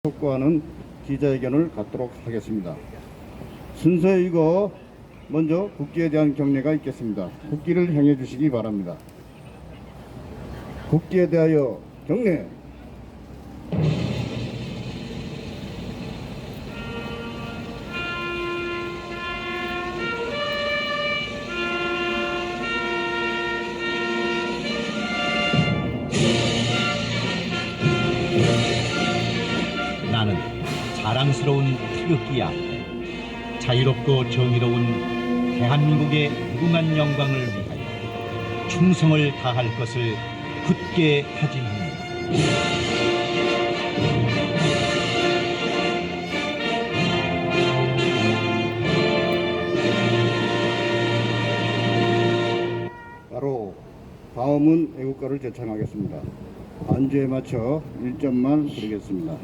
촉구하는 기자회견을 갖도록 하겠습니다. 순서에 이거 먼저 국기에 대한 경례가 있겠습니다. 국기를 향해 주시기 바랍니다. 국기에 대하여 경례. 나는 자랑스러운 태극기야. 자유롭고 정의로운 대한민국의 무궁한 영광을 위하여 충성을 다할 것을 굳게 다짐합니다. 바로 다음은 애국가를 제창하겠습니다. 반주에 맞춰 1점만 드리겠습니다.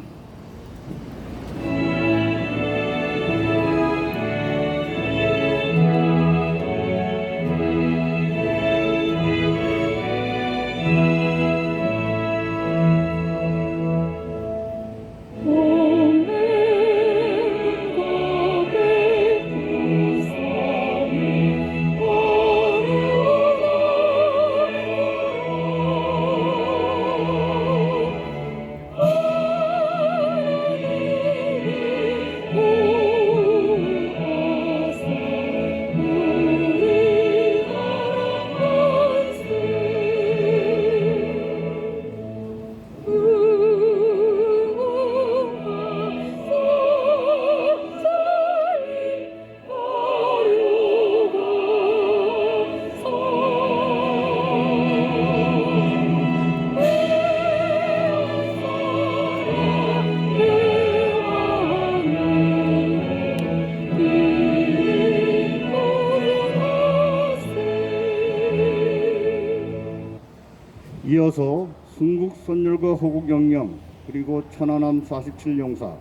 이어서 순국 선열과 호국 영령 그리고 천안함 47용사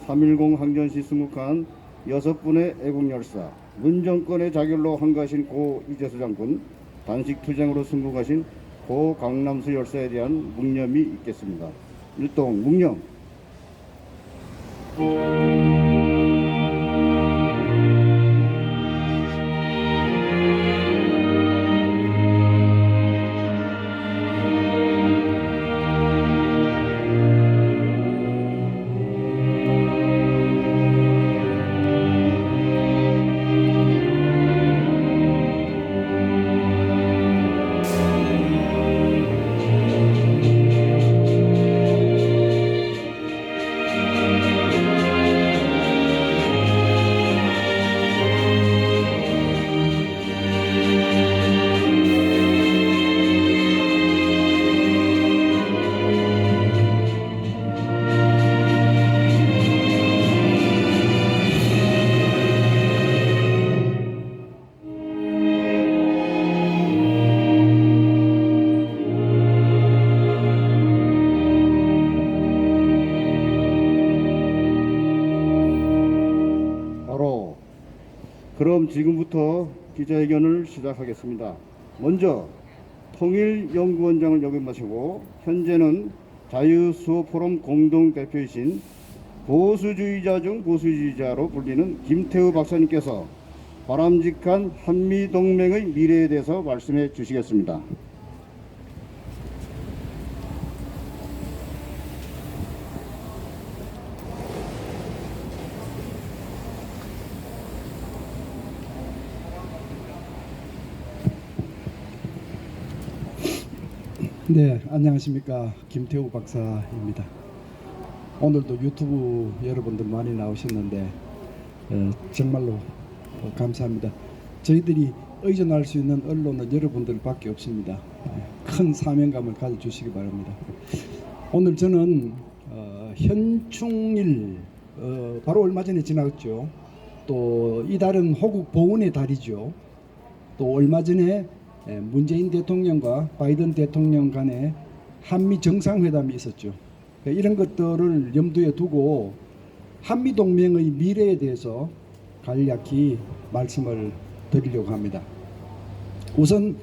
3.10 항전시 순국한 6분의 애국열사 문정권의 자결로 한가하신 고 이재수 장군 단식 투쟁으로 순국하신 고 강남수 열사에 대한 묵념이 있겠습니다. 일동 묵념. 그럼 지금부터 기자회견을 시작하겠습니다. 먼저 통일연구원장을 역임하시고 현재는 자유수호포럼 공동대표이신 보수주의자 중 보수주의자로 불리는 김태우 박사님께서 바람직한 한미동맹의 미래에 대해서 말씀해 주시겠습니다. 네, 안녕하십니까. 김태우 박사입니다. 오늘도 유튜브 여러분들 많이 나오셨는데 정말로 감사합니다. 저희들이 의존할 수 있는 언론은 여러분들밖에 없습니다. 큰 사명감을 가져주시기 바랍니다. 오늘 저는 현충일 바로 얼마 전에 지났죠. 또 이달은 호국 보훈의 달이죠. 또 얼마 전에 문재인 대통령과 바이든 대통령 간에 한미 정상회담이 있었죠. 이런 것들을 염두에 두고 한미동맹의 미래에 대해서 간략히 말씀을 드리려고 합니다. 우선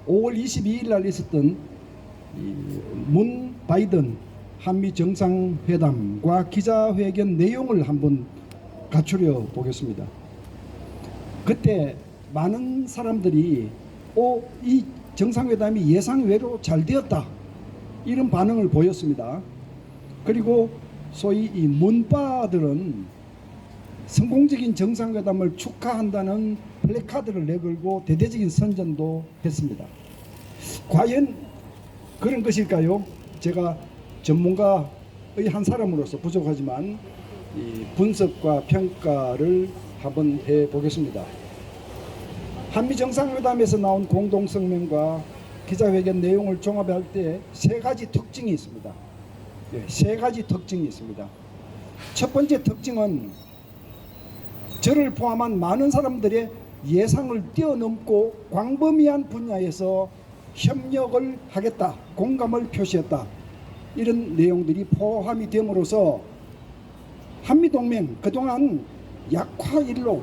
5월 22일 날 있었던 문 바이든 한미 정상회담과 기자회견 내용을 한번 갖추려 보겠습니다. 그때 많은 사람들이 이 정상회담이 예상외로 잘 되었다, 이런 반응을 보였습니다. 그리고 소위 이 문바들은 성공적인 정상회담을 축하한다는 플래카드를 내걸고 대대적인 선전도 했습니다. 과연 그런 것일까요? 제가 전문가의 한 사람으로서 부족하지만 이 분석과 평가를 한번 해보겠습니다. 한미 정상회담에서 나온 공동성명과 기자회견 내용을 종합할 때 세 가지 특징이 있습니다. 세 가지 특징이 있습니다. 첫 번째 특징은 저를 포함한 많은 사람들의 예상을 뛰어넘고 광범위한 분야에서 협력을 하겠다, 공감을 표시했다, 이런 내용들이 포함이 됨으로써 한미동맹, 그동안 약화일로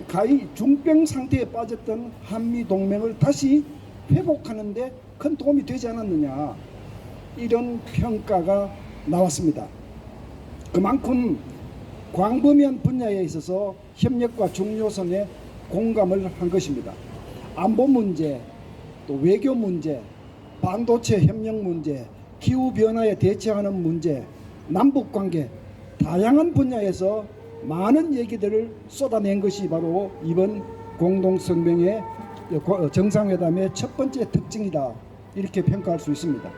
가히 중병 상태에 빠졌던 한미동맹을 다시 회복하는데 큰 도움이 되지 않았느냐, 이런 평가가 나왔습니다. 그만큼 광범위한 분야에 있어서 협력과 중요성에 공감을 한 것입니다. 안보 문제, 또 외교 문제, 반도체 협력 문제, 기후변화에 대처하는 문제, 남북관계, 다양한 분야에서 많은 얘기들을 쏟아낸 것이 바로 이번 공동성명의 정상회담의 첫 번째 특징이다, 이렇게 평가할 수 있습니다.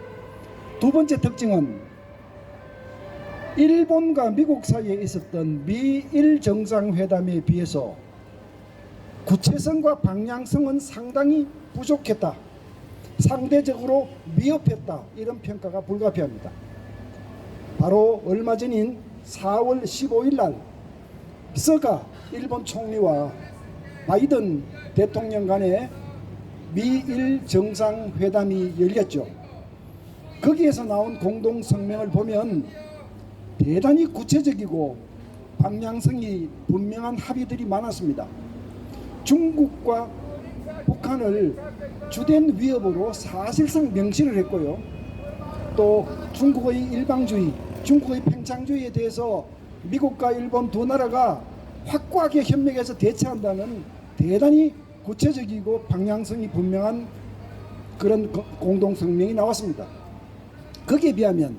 두 번째 특징은 일본과 미국 사이에 있었던 미일 정상회담에 비해서 구체성과 방향성은 상당히 부족했다, 상대적으로 미흡했다, 이런 평가가 불가피합니다. 바로 얼마 전인 4월 15일 날 스가 일본 총리와 바이든 대통령 간의 미일 정상회담이 열렸죠. 거기에서 나온 공동성명을 보면 대단히 구체적이고 방향성이 분명한 합의들이 많았습니다. 중국과 북한을 주된 위협으로 사실상 명시를 했고요. 또 중국의 일방주의, 중국의 팽창주의에 대해서 미국과 일본 두 나라가 확고하게 협력해서 대처한다는 대단히 구체적이고 방향성이 분명한 그런 공동성명이 나왔습니다. 거기에 비하면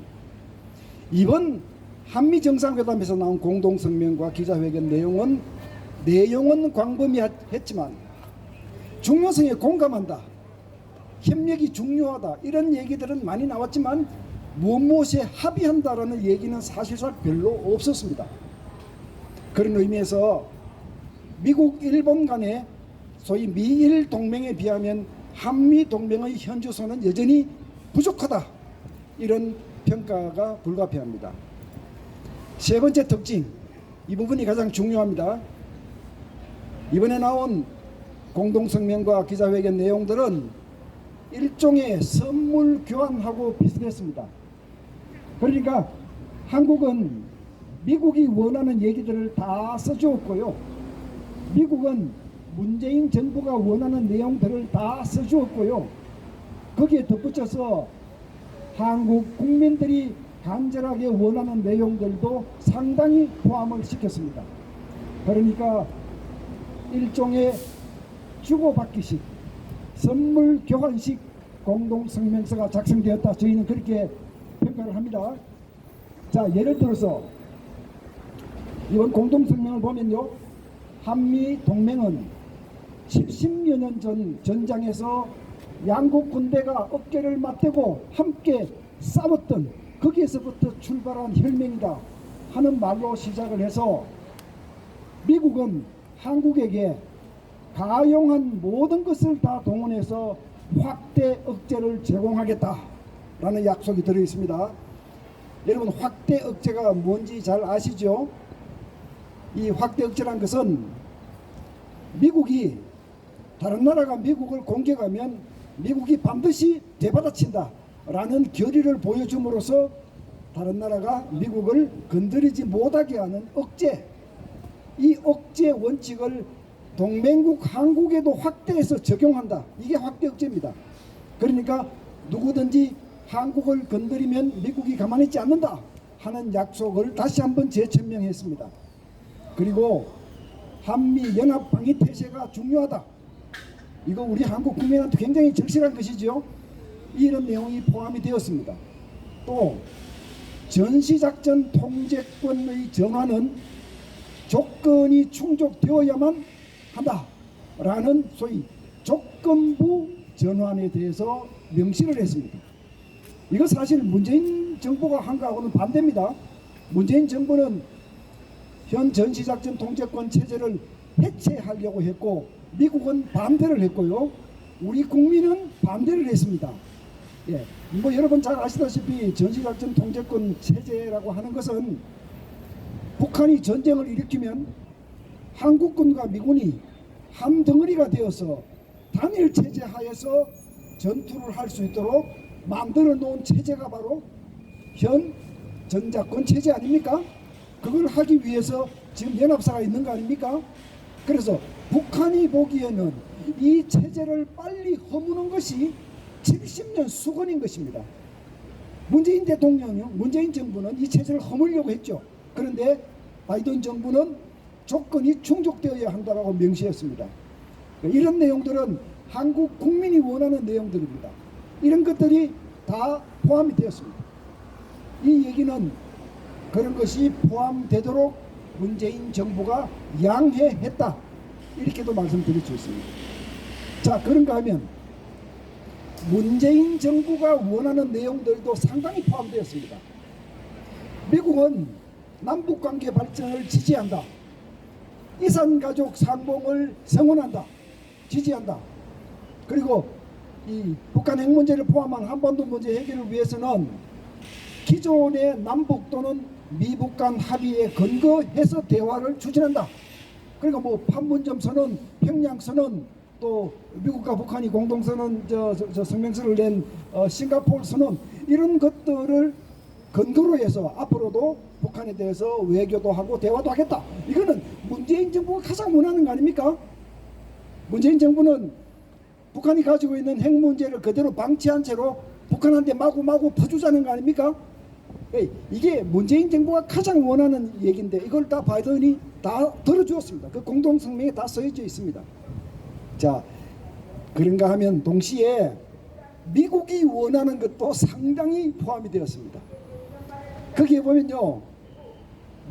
이번 한미 정상회담에서 나온 공동성명과 기자회견 내용은 광범위했지만 중요성에 공감한다, 협력이 중요하다, 이런 얘기들은 많이 나왔지만 무엇에 합의한다라는 얘기는 사실상 별로 없었습니다. 그런 의미에서 미국, 일본 간의 소위 미일 동맹에 비하면 한미 동맹의 현주소는 여전히 부족하다, 이런 평가가 불가피합니다. 세 번째 특징, 이 부분이 가장 중요합니다. 이번에 나온 공동성명과 기자회견 내용들은 일종의 선물 교환하고 비슷했습니다. 그러니까 한국은 미국이 원하는 얘기들을 다 써주었고요, 미국은 문재인 정부가 원하는 내용들을 다 써주었고요, 거기에 덧붙여서 한국 국민들이 간절하게 원하는 내용들도 상당히 포함을 시켰습니다. 그러니까 일종의 주고받기식, 선물 교환식 공동성명서가 작성되었다, 저희는 그렇게 평가를 합니다. 자, 예를 들어서 이번 공동성명을 보면요, 한미 동맹은 70여 년 전 전장에서 양국 군대가 어깨를 맞대고 함께 싸웠던 거기에서부터 출발한 혈맹이다 하는 말로 시작을 해서 미국은 한국에게 가용한 모든 것을 다 동원해서 확대 억제를 제공하겠다라는 약속이 들어 있습니다. 여러분, 확대 억제가 뭔지 잘 아시죠? 이 확대 억제란 것은 미국이, 다른 나라가 미국을 공격하면 미국이 반드시 되받아친다 라는 결의를 보여줌으로써 다른 나라가 미국을 건드리지 못하게 하는 억제, 이 억제 원칙을 동맹국 한국에도 확대해서 적용한다, 이게 확대 억제입니다. 그러니까 누구든지 한국을 건드리면 미국이 가만히 있지 않는다 하는 약속을 다시 한번 재천명했습니다. 그리고 한미 연합 방위 태세가 중요하다. 이거 우리 한국 국민한테 굉장히 절실한 것이죠. 이런 내용이 포함이 되었습니다. 또 전시작전 통제권의 전환은 조건이 충족되어야만 한다라는 소위 조건부 전환에 대해서 명시를 했습니다. 이거 사실 문재인 정부가 한 거하고는 반대입니다. 문재인 정부는 현 전시작전 통제권 체제를 해체하려고 했고 미국은 반대를 했고요. 우리 국민은 반대를 했습니다. 예, 뭐 여러분 잘 아시다시피 전시작전 통제권 체제라고 하는 것은 북한이 전쟁을 일으키면 한국군과 미군이 한 덩어리가 되어서 단일 체제 하에서 전투를 할 수 있도록 만들어 놓은 체제가 바로 현 전작권 체제 아닙니까? 그걸 하기 위해서 지금 연합사가 있는 거 아닙니까? 그래서 북한이 보기에는 이 체제를 빨리 허무는 것이 70년 수건인 것입니다. 문재인 대통령요, 문재인 정부는 이 체제를 허물려고 했죠. 그런데 바이든 정부는 조건이 충족되어야 한다고 명시했습니다. 이런 내용들은 한국 국민이 원하는 내용들입니다. 이런 것들이 다 포함이 되었습니다. 이 얘기는 그런 것이 포함되도록 문재인 정부가 양해했다, 이렇게도 말씀드릴 수 있습니다. 자, 그런가 하면 문재인 정부가 원하는 내용들도 상당히 포함되었습니다. 미국은 남북관계 발전을 지지한다. 이산가족 상봉을 성원한다. 지지한다. 그리고 이 북한 핵 문제를 포함한 한반도 문제 해결을 위해서는 기존의 남북 또는 미북 간 합의에 근거해서 대화를 추진한다. 그러니까 뭐 판문점 선언, 평양 선언, 또 미국과 북한이 공동선언 성명서를 낸 싱가포르 선언, 이런 것들을 근거로 해서 앞으로도 북한에 대해서 외교도 하고 대화도 하겠다. 이거는 문재인 정부가 가장 원하는 거 아닙니까? 문재인 정부는 북한이 가지고 있는 핵 문제를 그대로 방치한 채로 북한한테 마구마구 퍼주자는 거 아닙니까? 이게 문재인 정부가 가장 원하는 얘기인데 이걸 다 바이든이 다 들어주었습니다. 그 공동성명에 다 써져 있습니다. 자, 그런가 하면 동시에 미국이 원하는 것도 상당히 포함이 되었습니다. 거기에 보면요,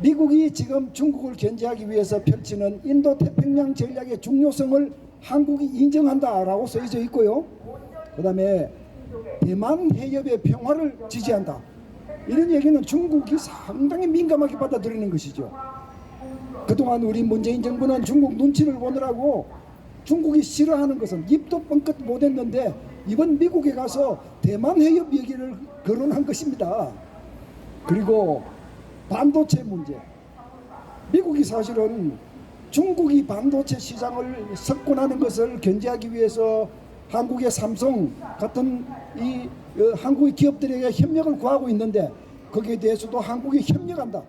미국이 지금 중국을 견제하기 위해서 펼치는 인도태평양 전략의 중요성을 한국이 인정한다라고 써져 있고요. 그 다음에 대만 해협의 평화를 지지한다. 이런 얘기는 중국이 상당히 민감하게 받아들이는 것이죠. 그동안 우리 문재인 정부는 중국 눈치를 보느라고 중국이 싫어하는 것은 입도 뻥끗 못했는데 이번 미국에 가서 대만 해협 얘기를 거론한 것입니다. 그리고 반도체 문제, 미국이 사실은 중국이 반도체 시장을 석권하는 것을 견제하기 위해서 한국의 삼성 같은 이 한국의 기업들에게 협력을 구하고 있는데 거기에 대해서도 한국이 협력한다.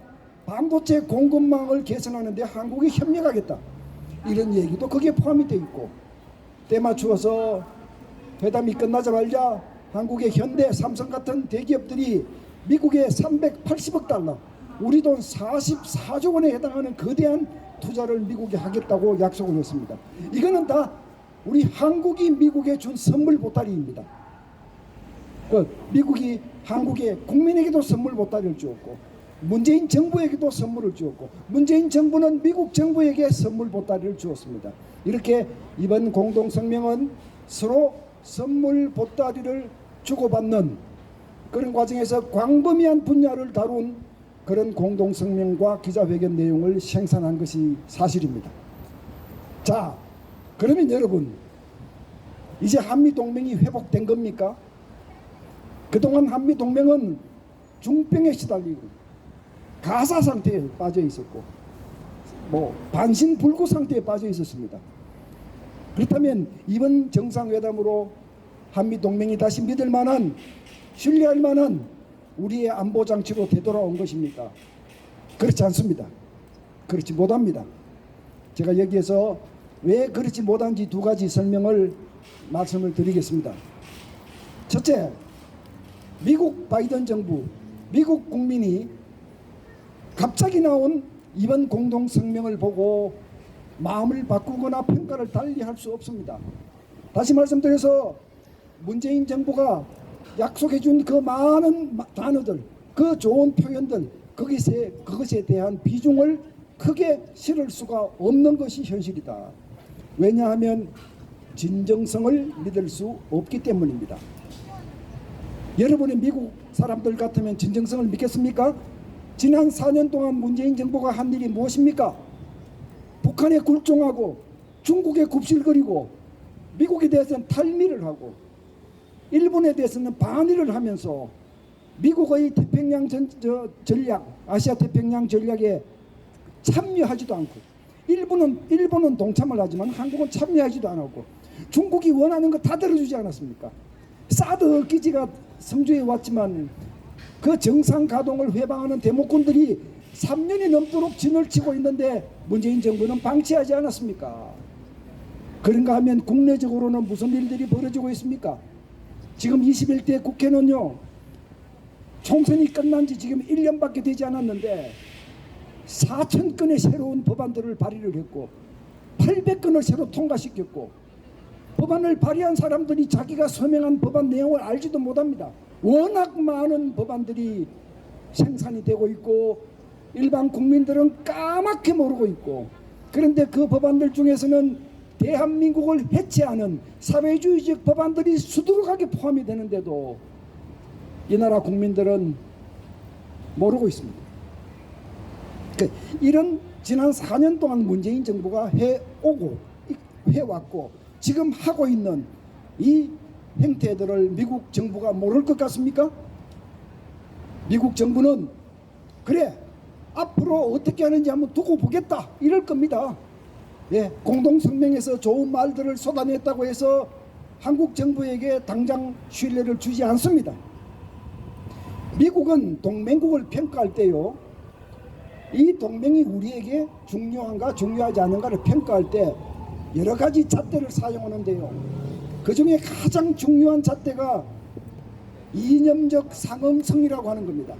반도체 공급망을 개선하는데 한국이 협력하겠다. 이런 얘기도 거기에 포함이 되어 있고, 때 맞추어서 회담이 끝나자마자 한국의 현대, 삼성 같은 대기업들이 미국의 380억 달러, 우리 돈 44조 원에 해당하는 거대한 투자를 미국에 하겠다고 약속을 했습니다. 이거는 다 우리 한국이 미국에 준 선물 보따리입니다. 미국이 한국의 국민에게도 선물 보따리를 주었고 문재인 정부에게도 선물을 주었고 문재인 정부는 미국 정부에게 선물 보따리를 주었습니다. 이렇게 이번 공동성명은 서로 선물 보따리를 주고받는 그런 과정에서 광범위한 분야를 다룬 그런 공동성명과 기자회견 내용을 생산한 것이 사실입니다. 자, 그러면 여러분, 이제 한미동맹이 회복된 겁니까? 그동안 한미동맹은 중병에 시달리고 가사 상태에 빠져 있었고 반신불구 상태에 빠져 있었습니다. 그렇다면 이번 정상회담으로 한미동맹이 다시 믿을 만한, 신뢰할 만한 우리의 안보장치로 되돌아온 것입니까? 그렇지 않습니다. 그렇지 못합니다. 제가 여기에서 왜 그렇지 못한지 두 가지 설명을 말씀을 드리겠습니다. 첫째, 미국 바이든 정부, 미국 국민이 갑자기 나온 이번 공동성명을 보고 마음을 바꾸거나 평가를 달리 할 수 없습니다. 다시 말씀드려서 문재인 정부가 약속해 준 그 많은 단어들, 그 좋은 표현들, 그것에 대한 비중을 크게 실을 수가 없는 것이 현실이다. 왜냐하면 진정성을 믿을 수 없기 때문입니다. 여러분의 미국 사람들 같으면 진정성을 믿겠습니까? 지난 4년 동안 문재인 정부가 한 일이 무엇입니까? 북한에 굴종하고 중국에 굽실거리고 미국에 대해서는 탈미를 하고 일본에 대해서는 반의를 하면서 미국의 태평양 전략, 아시아 태평양 전략에 참여하지도 않고 일본은 동참을 하지만 한국은 참여하지도 않았고 중국이 원하는 거 다 들어주지 않았습니까? 사드 기지가 성주에 왔지만 그 정상 가동을 회방하는 데모꾼들이 3년이 넘도록 진을 치고 있는데 문재인 정부는 방치하지 않았습니까? 그런가 하면 국내적으로는 무슨 일들이 벌어지고 있습니까? 지금 21대 국회는요, 총선이 끝난 지 지금 1년밖에 되지 않았는데 4,000건의 새로운 법안들을 발의를 했고 800건을 새로 통과시켰고 법안을 발의한 사람들이 자기가 서명한 법안 내용을 알지도 못합니다. 워낙 많은 법안들이 생산이 되고 있고 일반 국민들은 까맣게 모르고 있고, 그런데 그 법안들 중에서는 대한민국을 해체하는 사회주의적 법안들이 수두룩하게 포함이 되는데도 이 나라 국민들은 모르고 있습니다. 이런 지난 4년 동안 문재인 정부가 해왔고 지금 하고 있는 이 행태들을 미국 정부가 모를 것 같습니까? 미국 정부는 그래 앞으로 어떻게 하는지 한번 두고 보겠다 이럴 겁니다. 예, 공동성명에서 좋은 말들을 쏟아냈다고 해서 한국 정부에게 당장 신뢰를 주지 않습니다. 미국은 동맹국을 평가할 때요, 이 동맹이 우리에게 중요한가 중요하지 않은가를 평가할 때 여러 가지 잣대를 사용하는데요, 그 중에 가장 중요한 잣대가 이념적 상응성이라고 하는 겁니다.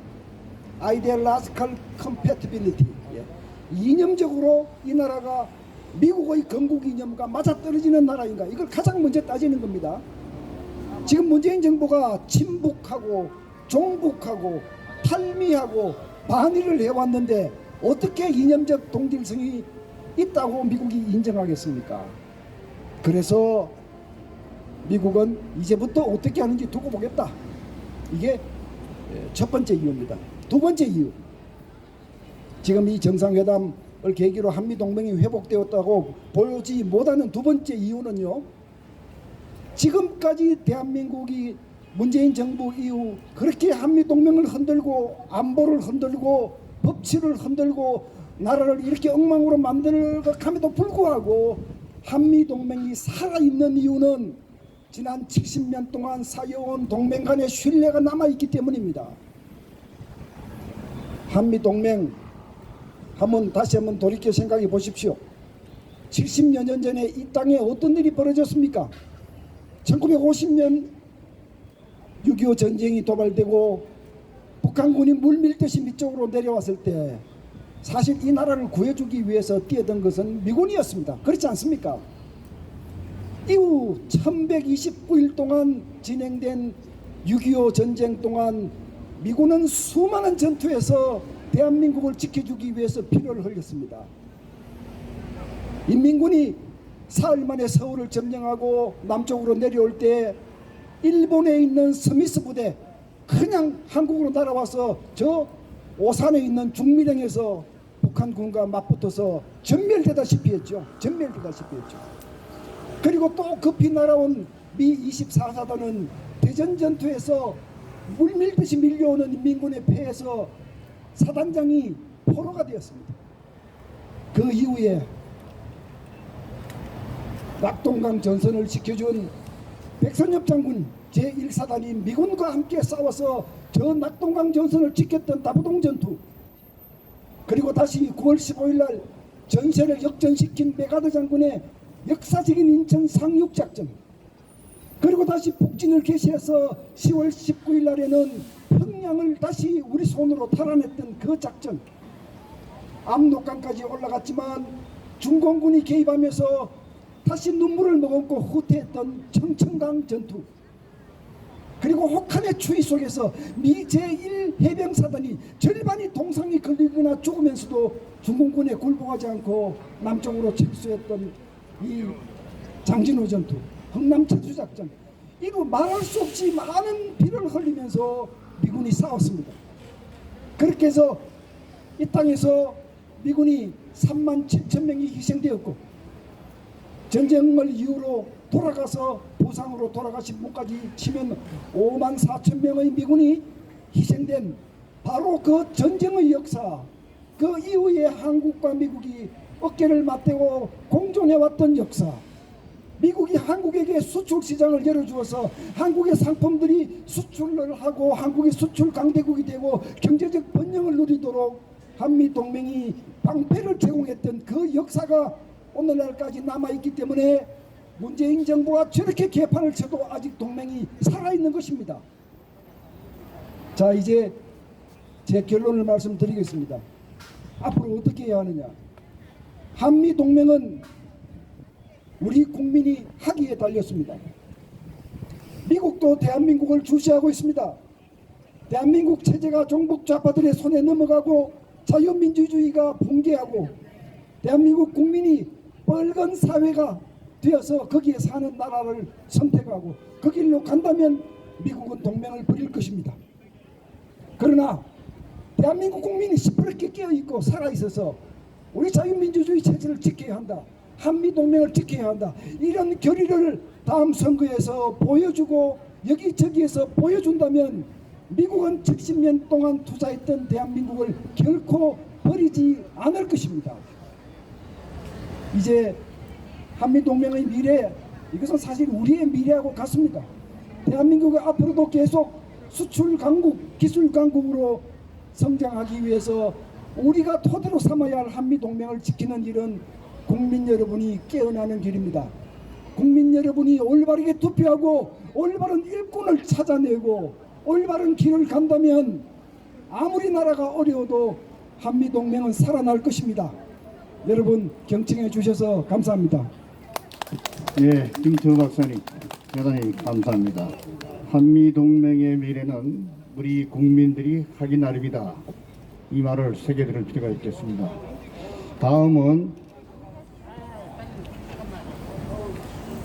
Ideological compatibility. 예. 이념적으로 이 나라가 미국의 건국 이념과 맞아떨어지는 나라인가, 이걸 가장 먼저 따지는 겁니다. 지금 문재인 정부가 친북하고 종북하고 탈미하고 반의를 해왔는데 어떻게 이념적 동질성이 있다고 미국이 인정하겠습니까? 그래서 미국은 이제부터 어떻게 하는지 두고 보겠다. 이게 첫 번째 이유입니다. 두 번째 이유, 지금 이 정상회담을 계기로 한미동맹이 회복되었다고 보여지지 못하는 두 번째 이유는요, 지금까지 대한민국이 문재인 정부 이후 그렇게 한미동맹을 흔들고 안보를 흔들고 법치를 흔들고 나라를 이렇게 엉망으로 만들어감에도 불구하고 한미동맹이 살아있는 이유는 지난 70년 동안 쌓여온 동맹 간의 신뢰가 남아있기 때문입니다. 한미동맹 다시 한번 돌이켜 생각해 보십시오. 70여 년 전에 이 땅에 어떤 일이 벌어졌습니까? 1950년 6.25 전쟁이 도발되고 북한군이 물밀듯이 밑쪽으로 내려왔을 때 사실 이 나라를 구해주기 위해서 뛰어든 것은 미군이었습니다. 그렇지 않습니까? 이후 1129일 동안 진행된 6.25 전쟁 동안 미군은 수많은 전투에서 대한민국을 지켜주기 위해서 피를 흘렸습니다. 인민군이 사흘 만에 서울을 점령하고 남쪽으로 내려올 때 일본에 있는 스미스 부대 그냥 한국으로 날아와서 저 오산에 있는 중밀령에서 북한군과 맞붙어서 전멸되다시피 했죠. 그리고 또 급히 날아온 미 24사단은 대전 전투에서 물밀듯이 밀려오는 인민군에 패해서 사단장이 포로가 되었습니다. 그 이후에 낙동강 전선을 지켜준 백선엽 장군 제1사단이 미군과 함께 싸워서 저 낙동강 전선을 지켰던 다부동 전투, 그리고 다시 9월 15일 날 전세를 역전시킨 메가드 장군의 역사적인 인천 상륙작전, 그리고 다시 북진을 개시해서 10월 19일 날에는 평양을 다시 우리 손으로 탈환했던 그 작전, 압록강까지 올라갔지만 중공군이 개입하면서 다시 눈물을 머금고 후퇴했던 청천강 전투, 그리고 혹한의 추위 속에서 미 제1 해병사단이 절반이 동상이 걸리거나 죽으면서도 중공군에 굴복하지 않고 남쪽으로 철수했던 이 장진호 전투, 흥남 철수작전, 이루 말할 수 없이 많은 피를 흘리면서 미군이 싸웠습니다. 그렇게 해서 이 땅에서 미군이 3만 7천 명이 희생되었고, 전쟁을 이후로 돌아가서 부상으로 돌아가신 분까지 치면 5만 4천 명의 미군이 희생된 바로 그 전쟁의 역사, 그 이후에 한국과 미국이 어깨를 맞대고 공존해왔던 역사, 미국이 한국에게 수출 시장을 열어주어서 한국의 상품들이 수출을 하고 한국이 수출 강대국이 되고 경제적 번영을 누리도록 한미동맹이 방패를 제공했던 그 역사가 오늘날까지 남아있기 때문에 문재인 정부가 저렇게 개판을 쳐도 아직 동맹이 살아있는 것입니다. 자, 이제 제 결론을 말씀드리겠습니다. 앞으로 어떻게 해야 하느냐. 한미동맹은 우리 국민이 하기에 달렸습니다. 미국도 대한민국을 주시하고 있습니다. 대한민국 체제가 종북 좌파들의 손에 넘어가고 자유민주주의가 붕괴하고 대한민국 국민이 빨간 사회가 되어서 거기에 사는 나라를 선택하고 그 길로 간다면 미국은 동맹을 버릴 것입니다. 그러나 대한민국 국민이 시퍼렇게 깨어있고 살아있어서 우리 자유민주주의 체제를 지켜야 한다, 한미동맹을 지켜야 한다, 이런 결의를 다음 선거에서 보여주고 여기저기에서 보여준다면 미국은 70년 동안 투자했던 대한민국을 결코 버리지 않을 것입니다. 이제 한미동맹의 미래, 이것은 사실 우리의 미래하고 같습니다. 대한민국이 앞으로도 계속 수출 강국, 기술 강국으로 성장하기 위해서 우리가 토대로 삼아야 할 한미동맹을 지키는 일은 국민 여러분이 깨어나는 길입니다. 국민 여러분이 올바르게 투표하고 올바른 일꾼을 찾아내고 올바른 길을 간다면 아무리 나라가 어려워도 한미동맹은 살아날 것입니다. 여러분 경청해 주셔서 감사합니다. 예, 김태우 박사님 대단히 감사합니다. 한미동맹의 미래는 우리 국민들이 하기 나름이다, 이 말을 새겨들을 필요가 있겠습니다. 다음은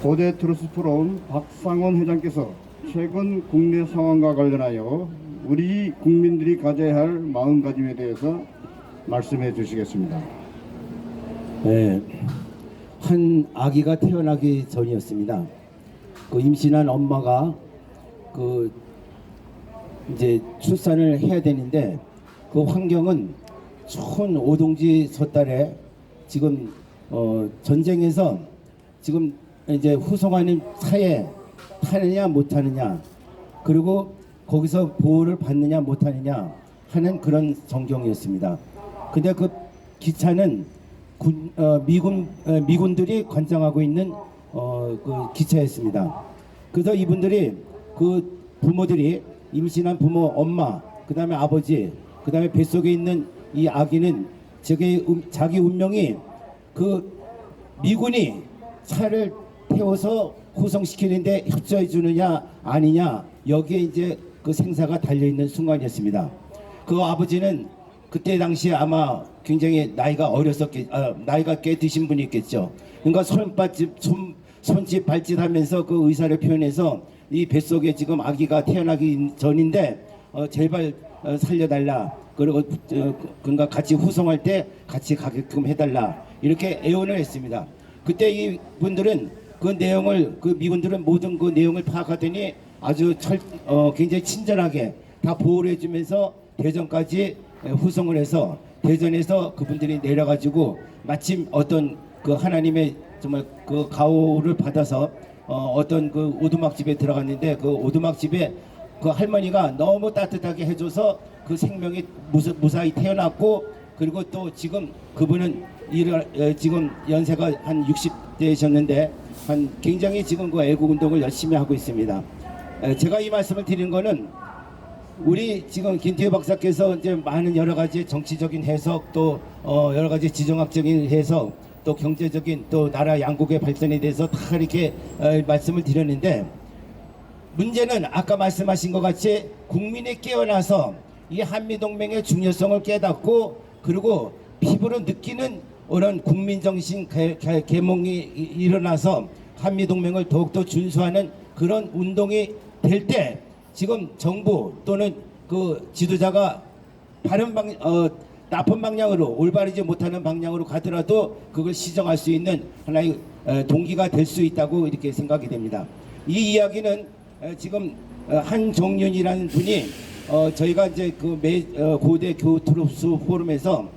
고대 트루스 포럼 박상원 회장께서 최근 국내 상황과 관련하여 우리 국민들이 가져야 할 마음가짐에 대해서 말씀해 주시겠습니다. 네, 한 아기가 태어나기 전이었습니다. 그 임신한 엄마가 그 이제 출산을 해야 되는데 그 환경은 촌 오동지 섣달에 지금 전쟁에서 지금 이제 후송하는 차에 타느냐 못 타느냐, 그리고 거기서 보호를 받느냐 못 하느냐 하는 그런 전경이었습니다. 근데 그 기차는 미군들이 관장하고 있는 그 기차였습니다. 그래서 이분들이 그 부모들이 임신한 부모 엄마, 그 다음에 아버지, 그 다음에 뱃속에 있는 이 아기는 자기 운명이 그 미군이 차를 태워서 후송시키는데 협조해 주느냐 아니냐, 여기에 이제 그 생사가 달려있는 순간이었습니다. 그 아버지는 그때 당시에 아마 굉장히 나이가 나이가 꽤 드신 분이 있겠죠. 그러니까 손짓 발짓 하면서 그 의사를 표현해서 이 뱃속에 지금 아기가 태어나기 전인데 제발 살려달라, 그리고 그러니까 같이 후송할 때 같이 가게끔 해달라, 이렇게 애원을 했습니다. 그때 이 분들은 그 내용을, 그 미군들은 모든 그 내용을 파악하더니 아주 굉장히 친절하게 다 보호를 해주면서 대전까지 후송을 해서 대전에서 그분들이 내려가지고 마침 어떤 그 하나님의 정말 그 가호를 받아서 어떤 그 오두막집에 들어갔는데 그 오두막집에 그 할머니가 너무 따뜻하게 해줘서 그 생명이 무사히 태어났고, 그리고 또 지금 그분은 지금 연세가 한 60대셨는데 한 굉장히 지금 그 애국 운동을 열심히 하고 있습니다. 제가 이 말씀을 드리는 거는 우리 지금 김태우 박사께서 이제 많은 여러 가지 정치적인 해석 또 여러 가지 지정학적인 해석 또 경제적인 또 나라 양국의 발전에 대해서 다 이렇게 말씀을 드렸는데 문제는 아까 말씀하신 것 같이 국민이 깨어나서 이 한미동맹의 중요성을 깨닫고 그리고 피부로 느끼는 그런 국민정신 계몽이 일어나서 한미동맹을 더욱더 준수하는 그런 운동이 될 때 지금 정부 또는 그 지도자가 나쁜 방향으로 올바르지 못하는 방향으로 가더라도 그걸 시정할 수 있는 하나의 동기가 될 수 있다고 이렇게 생각이 됩니다. 이 이야기는 지금 한정윤이라는 분이 저희가 이제 그 고대 교토로스 포럼에서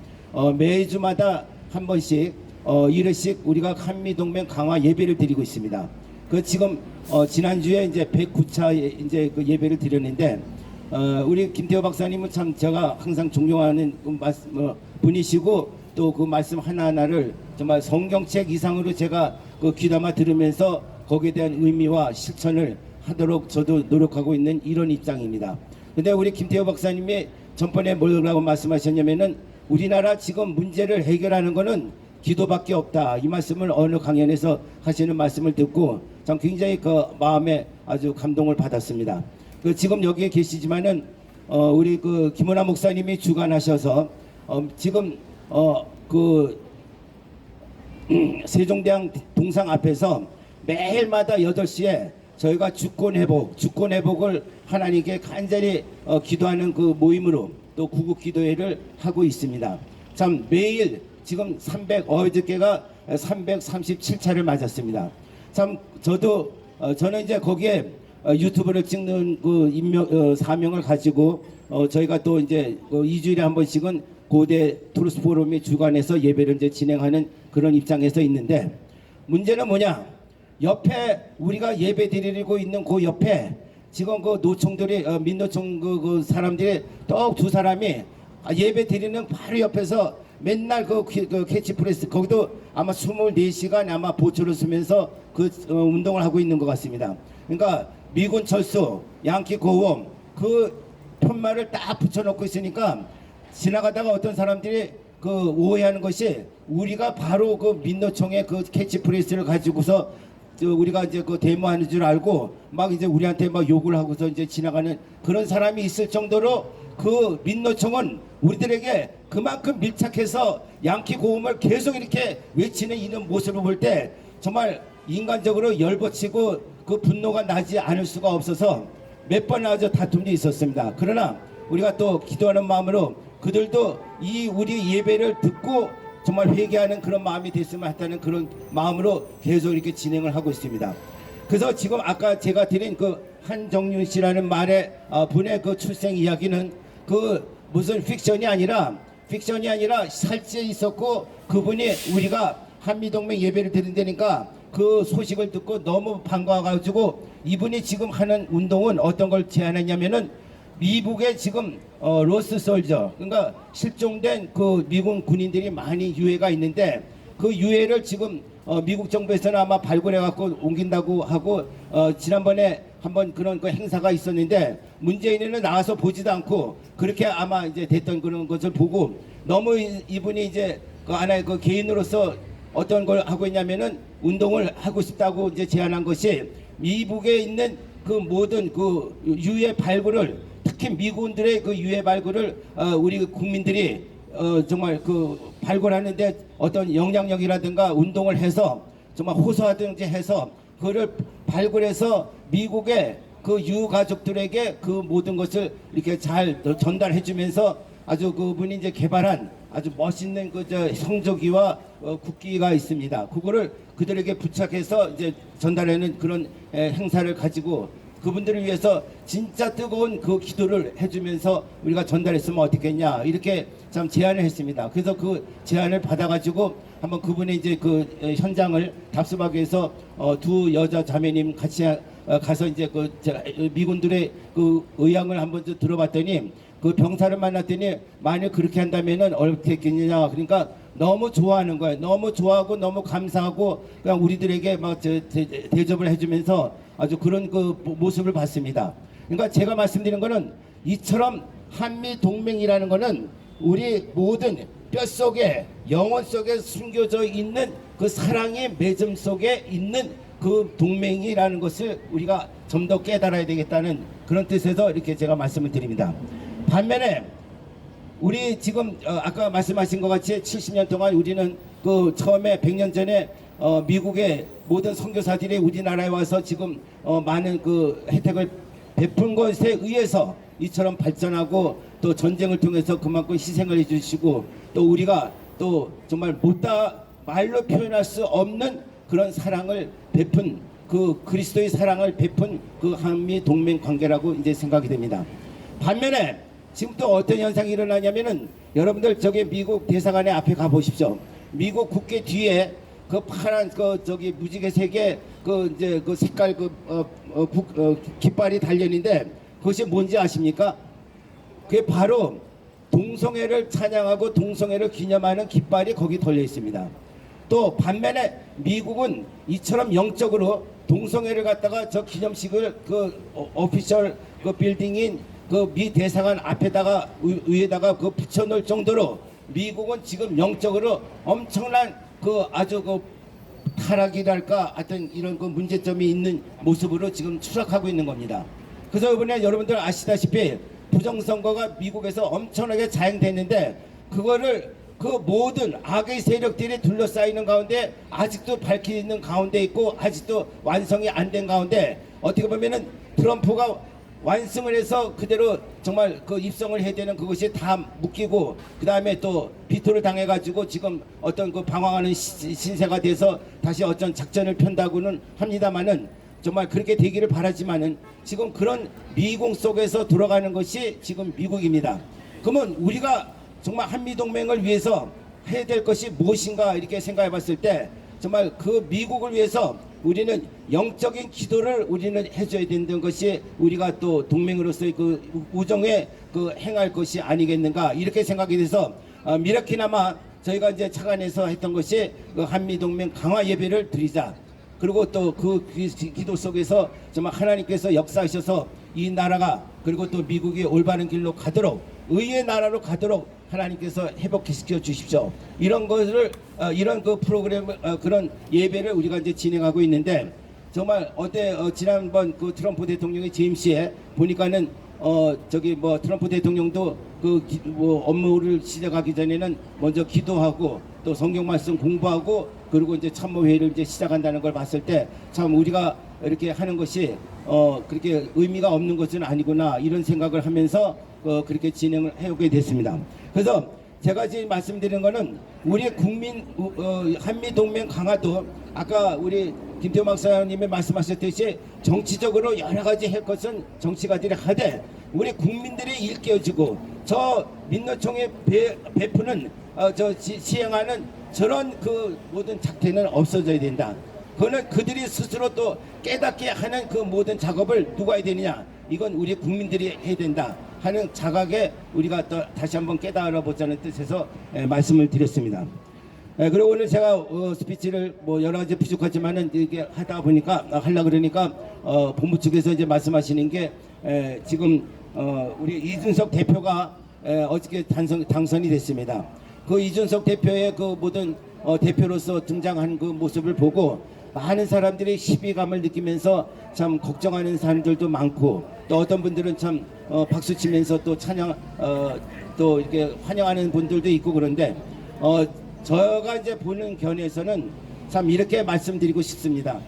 매주마다 한 번씩 1회씩 우리가 한미동맹 강화 예배를 드리고 있습니다. 그 지금 지난주에 이제 109차 이제 그 예배를 드렸는데 우리 김태호 박사님은 참 제가 항상 존경하는 분이시고 또 그 말씀 하나하나를 정말 성경책 이상으로 제가 그 귀담아 들으면서 거기에 대한 의미와 실천을 하도록 저도 노력하고 있는 이런 입장입니다. 근데 우리 김태호 박사님이 전번에 뭐라고 말씀하셨냐면은 우리나라 지금 문제를 해결하는 거는 기도밖에 없다. 이 말씀을 어느 강연에서 하시는 말씀을 듣고 참 굉장히 그 마음에 아주 감동을 받았습니다. 그 지금 여기에 계시지만은 우리 그 김원하 목사님이 주관하셔서 지금 그 세종대왕 동상 앞에서 매일마다 8시에 저희가 주권 회복을 하나님께 간절히 기도하는 그 모임으로 또 구국 기도회를 하고 있습니다. 참 매일 지금 어저께가 337차를 맞았습니다. 참 저는 이제 거기에 유튜브를 찍는 그 사명을 가지고 저희가 또 이제 2주일에 한 번씩은 고대 토로스 포럼이 주관해서 예배를 이제 진행하는 그런 입장에서 있는데 문제는 뭐냐? 옆에 우리가 예배 드리고 있는 그 옆에 지금 그 노총들이 민노총 그 사람들이 또 두 사람이 예배 드리는 바로 옆에서 맨날 그 캐치프레스 거기도 아마 24시간 아마 보초를 쓰면서 그 운동을 하고 있는 것 같습니다. 그러니까 미군 철수, 양키 고홈 그 편말을 딱 붙여놓고 있으니까 지나가다가 어떤 사람들이 그 오해하는 것이 우리가 바로 그 민노총의 그 캐치프레스를 가지고서 우리가 이제 그 데모하는 줄 알고 막 이제 우리한테 막 욕을 하고서 이제 지나가는 그런 사람이 있을 정도로 그 민노총은 우리들에게 그만큼 밀착해서 양키 고음을 계속 이렇게 외치는 이런 모습을 볼 때 정말 인간적으로 열받치고 그 분노가 나지 않을 수가 없어서 몇 번 아주 다툼이 있었습니다. 그러나 우리가 또 기도하는 마음으로 그들도 이 우리 예배를 듣고 정말 회개하는 그런 마음이 됐으면 했다는 그런 마음으로 계속 이렇게 진행을 하고 있습니다. 그래서 지금 아까 제가 드린 그 한정윤 씨라는 말의 분의 그 출생 이야기는 그 무슨 픽션이 아니라 실제 있었고 그분이 우리가 한미동맹 예배를 드린다니까 그 소식을 듣고 너무 반가워가지고 이분이 지금 하는 운동은 어떤 걸 제안했냐면은 미국에 지금 로스 솔저 그러니까 실종된 그 미국 군인들이 많이 유해가 있는데 그 유해를 지금 미국 정부에서는 아마 발굴해 갖고 옮긴다고 하고 지난번에 한번 그런 그 행사가 있었는데 문재인은 나와서 보지도 않고 그렇게 아마 이제 됐던 그런 것을 보고 너무 이분이 이제 그 하나의 그 개인으로서 어떤 걸 하고 있냐면은 운동을 하고 싶다고 이제 제안한 것이 미국에 있는 그 모든 그 유해 발굴을 특히 미군들의 그 유해 발굴을 우리 국민들이 정말 그 발굴하는데 어떤 영향력이라든가 운동을 해서 정말 호소하든지 해서 그를 발굴해서 미국의 그 유가족들에게 그 모든 것을 이렇게 잘 전달해 주면서 아주 그분이 이제 개발한 아주 멋있는 그 성조기와 국기가 있습니다. 그거를 그들에게 부착해서 이제 전달하는 그런 행사를 가지고 그분들을 위해서 진짜 뜨거운 그 기도를 해주면서 우리가 전달했으면 어떻겠냐 이렇게 참 제안을 했습니다. 그래서 그 제안을 받아가지고 한번 그분의 이제 그 현장을 답습하기 위해서 두 여자 자매님 같이 가서 이제 그 미군들의 그 의향을 한번 들어봤더니 그 병사를 만났더니 만약 그렇게 한다면은 어떻게 했겠느냐. 그러니까 너무 좋아하는 거예요. 너무 좋아하고 너무 감사하고 그냥 우리들에게 막 대접을 해주면서 아주 그런 그 모습을 봤습니다. 그러니까 제가 말씀드린 거는 이처럼 한미 동맹이라는 거는 우리 모든 뼛속에 영혼 속에 숨겨져 있는 그 사랑의 맺음 속에 있는 그 동맹이라는 것을 우리가 좀 더 깨달아야 되겠다는 그런 뜻에서 이렇게 제가 말씀을 드립니다. 반면에 우리 지금 아까 말씀하신 것 같이 70년 동안 우리는 그 처음에 100년 전에 미국의 모든 선교사들이 우리나라에 와서 지금 많은 그 혜택을 베푼 것에 의해서 이처럼 발전하고 또 전쟁을 통해서 그만큼 희생을 해주시고 또 우리가 또 정말 못다 말로 표현할 수 없는 그런 사랑을 베푼 그 그리스도의 사랑을 베푼 그 한미 동맹 관계라고 이제 생각이 됩니다. 반면에 지금 또 어떤 현상이 일어나냐면은 여러분들 저기 미국 대사관의 앞에 가 보십시오. 미국 국회 뒤에 그 파란 그 저기 무지개색의 그 이제 그 색깔 깃발이 달려 있는데 그것이 뭔지 아십니까? 그게 바로 동성애를 찬양하고 동성애를 기념하는 깃발이 거기 달려 있습니다. 또 반면에 미국은 이처럼 영적으로 동성애를 갖다가 저 기념식을 그 오피셜 그 빌딩인 그 미 대사관 앞에다가 위에다가 그 붙여놓을 정도로 미국은 지금 영적으로 엄청난 그 아주 그 타락이랄까 하여튼 이런 그 문제점이 있는 모습으로 지금 추락하고 있는 겁니다. 그래서 이번에 여러분들 아시다시피 부정선거가 미국에서 엄청나게 자행됐는데 그거를 그 모든 악의 세력들이 둘러싸이는 가운데 아직도 밝히는 가운데 있고 아직도 완성이 안 된 가운데 어떻게 보면은 트럼프가 완성을 해서 그대로 정말 그 입성을 해야 되는 그것이 다 묶이고 그 다음에 또 비토를 당해가지고 지금 어떤 그 방황하는 신세가 돼서 다시 어떤 작전을 편다고는 합니다만은 정말 그렇게 되기를 바라지만은 지금 그런 미궁 속에서 돌아가는 것이 지금 미국입니다. 그러면 우리가 정말 한미동맹을 위해서 해야 될 것이 무엇인가 이렇게 생각해 봤을 때 정말 그 미국을 위해서 우리는 영적인 기도를 우리는 해줘야 된다는 것이 우리가 또 동맹으로서의 그 우정에 그 행할 것이 아니겠는가 이렇게 생각이 돼서 미라키나마 저희가 이제 차관에서 했던 것이 그 한미동맹 강화 예배를 드리자. 그리고 또 그 기도 속에서 정말 하나님께서 역사하셔서 이 나라가 그리고 또 미국이 올바른 길로 가도록 의의 나라로 가도록 하나님께서 회복시켜 주십시오. 이런 것을 이런 그 프로그램 그런 예배를 우리가 이제 진행하고 있는데 정말 어때 지난번 그 트럼프 대통령의 재임시에 보니까는 저기 뭐 트럼프 대통령도 그 뭐 업무를 시작하기 전에는 먼저 기도하고 또 성경 말씀 공부하고 그리고 이제 참모회의를 이제 시작한다는 걸 봤을 때 참 우리가 이렇게 하는 것이 그렇게 의미가 없는 것은 아니구나 이런 생각을 하면서 그렇게 진행을 해오게 됐습니다. 그래서 제가 지금 말씀드리는 거는 우리 국민 한미 동맹 강화도 아까 우리 김태호 박사님이 말씀하셨듯이 정치적으로 여러 가지 할 것은 정치가들이 하되 우리 국민들이 일깨워지고 저 민노총에 베푸는 시행하는 저런 그 모든 작태는 없어져야 된다. 그거는 그들이 스스로 또 깨닫게 하는 그 모든 작업을 누가 해야 되느냐? 이건 우리 국민들이 해야 된다 하는 자각에 우리가 또 다시 한번 깨달아 보자는 뜻에서 말씀을 드렸습니다. 그리고 오늘 제가 스피치를 뭐 여러 가지 부족하지만은 이렇게 하다 보니까 하려 그러니까 본부 측에서 이제 말씀하시는 게 지금 우리 이준석 대표가 어저께 당선이 됐습니다. 그 이준석 대표의 그 모든 대표로서 등장한 그 모습을 보고 많은 사람들이 시비감을 느끼면서 참 걱정하는 사람들도 많고 또 어떤 분들은 참 박수 치면서 또 찬양 또 이렇게 환영하는 분들도 있고 그런데 저가 이제 보는 견해에서는 참 이렇게 말씀드리고 싶습니다.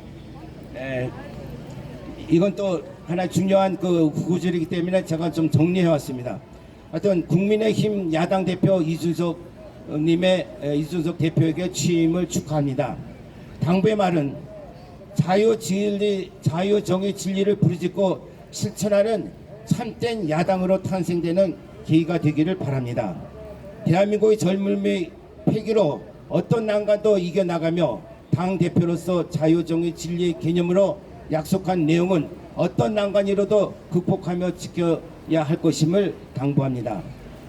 이건 또 하나 중요한 그 구절이기 때문에 제가 좀 정리해 왔습니다. 하여튼 국민의힘 야당 대표 이준석 대표에게 취임을 축하합니다. 당부의 말은 자유, 정의, 진리를 부르짖고 실천하는 참된 야당으로 탄생되는 계기가 되기를 바랍니다. 대한민국의 젊음의 패기로 어떤 난관도 이겨나가며 당대표로서 자유, 정의, 진리의 개념으로 약속한 내용은 어떤 난관이라도 극복하며 해야 할 것임을 당부합니다.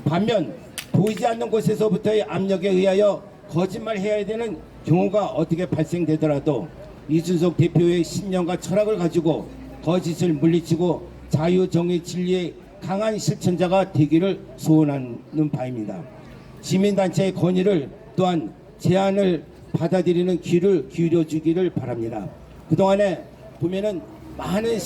반면 보이지 않는 곳에서부터의 압력에 의하여 거짓말해야 되는 경우가 어떻게 발생되더라도 이준석 대표의 신념과 철학을 가지고 거짓을 물리치고 자유, 정의, 진리의 강한 실천자가 되기를 소원하는 바입니다. 시민단체의 건의를 또한 제안을 받아들이는 귀를 기울여 주기를 바랍니다. 그동안에 보면은 많은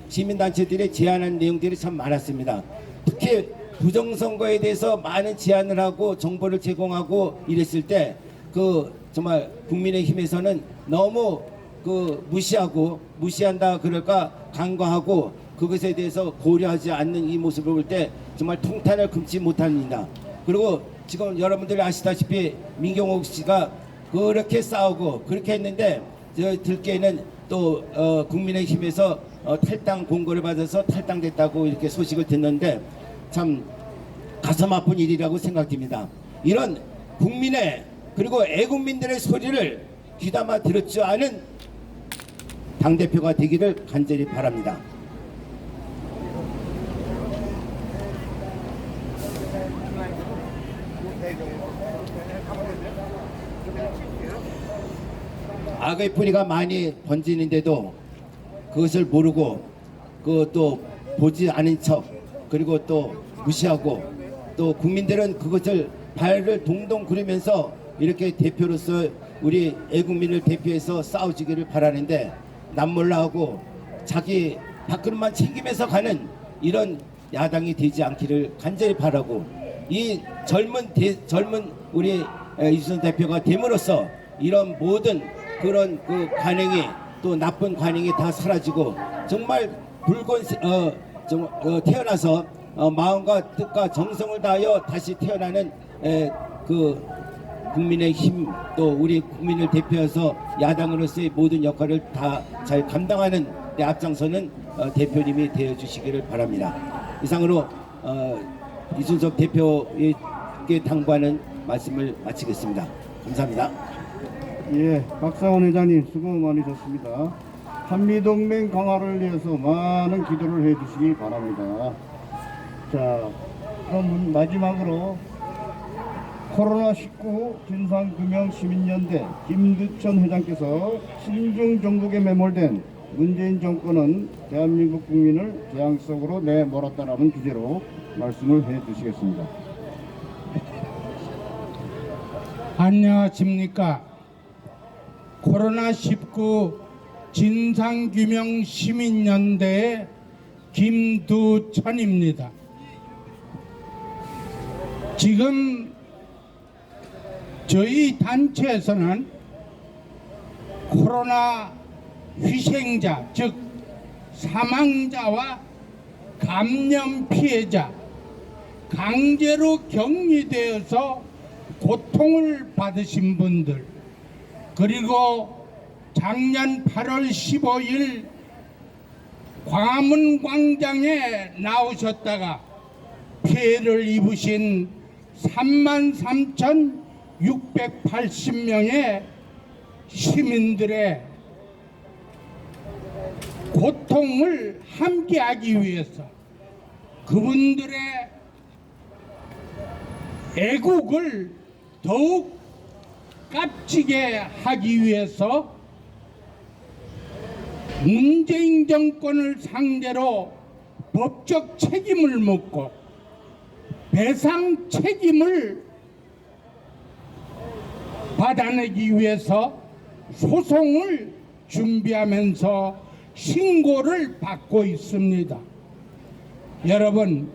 시민단체들이 제안한 내용들이 참 많았습니다. 특히 부정선거에 대해서 많은 제안을 하고 정보를 제공하고 이랬을 때 정말 국민의힘에서는 너무 무시한다 그럴까 간과하고 그것에 대해서 고려하지 않는 이 모습을 볼 때 정말 통탄을 금치 못합니다. 그리고 지금 여러분들이 아시다시피 민경욱 씨가 그렇게 싸우고 그렇게 했는데 들께는 또 국민의힘에서 탈당 공고를 받아서 탈당됐다고 이렇게 소식을 듣는데 참 가슴 아픈 일이라고 생각됩니다. 이런 국민의 그리고 애국민들의 소리를 귀담아 들을 줄 아는 당대표가 되기를 간절히 바랍니다. 악의 뿌리가 많이 번지는데도 그것을 모르고 또 보지 않은 척 그리고 또 무시하고 또 국민들은 그것을 발을 동동 구르면서 이렇게 대표로서 우리 애국민을 대표해서 싸워주기를 바라는데 남몰라하고 자기 밥그릇만 챙기면서 가는 이런 야당이 되지 않기를 간절히 바라고 이 젊은 우리 이준석 대표가 됨으로써 이런 모든 그런 관행이 또 나쁜 관행이 다 사라지고 정말 태어나서 마음과 뜻과 정성을 다하여 다시 태어나는 국민의 힘 또 우리 국민을 대표해서 야당으로서의 모든 역할을 다 잘 감당하는 데 앞장서는 대표님이 되어주시기를 바랍니다. 이상으로 이준석 대표에게 당부하는 말씀을 마치겠습니다. 감사합니다. 예, 박사원 회장님 수고 많으셨습니다. 한미동맹 강화를 위해서 많은 기도를 해주시기 바랍니다. 자, 그럼 마지막으로 코로나19 진상규명시민연대 김두천 회장께서 친중정국에 매몰된 문재인 정권은 대한민국 국민을 재앙 속으로 내몰았다라는 주제로 말씀을 해주시겠습니다. 안녕하십니까. 코로나19 진상규명 시민연대의 김두천입니다. 지금 저희 단체에서는 코로나 희생자, 즉 사망자와 감염 피해자, 강제로 격리되어서 고통을 받으신 분들, 그리고 작년 8월 15일 광화문 광장에 나오셨다가 피해를 입으신 33,680명의 시민들의 고통을 함께하기 위해서 그분들의 애국을 더욱 값지게 하기 위해서 문재인 정권을 상대로 법적 책임을 묻고 배상 책임을 받아내기 위해서 소송을 준비하면서 신고를 받고 있습니다. 여러분,